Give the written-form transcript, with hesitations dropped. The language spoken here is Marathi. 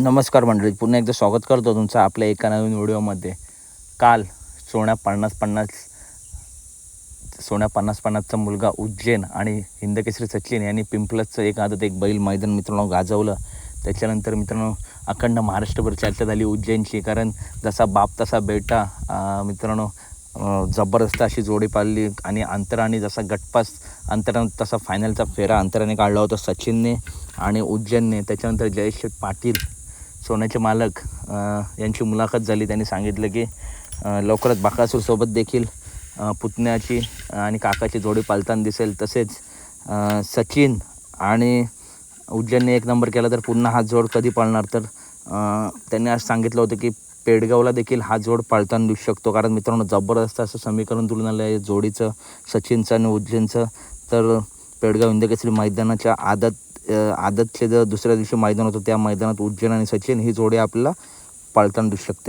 नमस्कार मंडळी, पुन्हा एकदा स्वागत करतो तुमचं आपल्या एका नवीन व्हिडिओमध्ये. काल सोन्या 50-50चा मुलगा उज्जैन आणि हिंदकेसरी सचिन यांनी पिंपळसचं एक बैल मैदान मित्रांनो गाजवलं. त्याच्यानंतर मित्रांनो अखंड महाराष्ट्रभर चर्चा झाली उज्जैनची, कारण जसा बाप तसा बेटा मित्रांनो जबरदस्त अशी जोडी पाळली आणि अंतराने जसा गटपास अंतराने तसा फायनलचा फेरा अंतराने काढला होता सचिनने आणि उज्जैनने. त्याच्यानंतर जयेश पाटील सोन्याचे मालक यांची मुलाखत झाली. त्यांनी सांगितलं की लवकरच बकासूरसोबत देखील पुतण्याची आणि काकाची जोडी पालताना दिसेल. तसेच सचिन आणि उज्जैनने एक नंबर केला तर पुन्हा हा जोड कधी पाळणार, तर त्यांनी आज सांगितलं होतं की पेडगावला देखील हा जोड पाळताना दिसू शकतो. कारण मित्रांनो जबरदस्त असं समीकरण तुलून आलं आहे जोडीचं, सचिनचं आणि उज्जैनचं. तर पेडगाव हिंदकेसरी मैदानाच्या आदतचे जर दुसऱ्या दिवशी मैदान होतं त्या मैदानात उज्जैन आणि सचिन ही जोडी आपल्याला पाळताना दिसू शकते.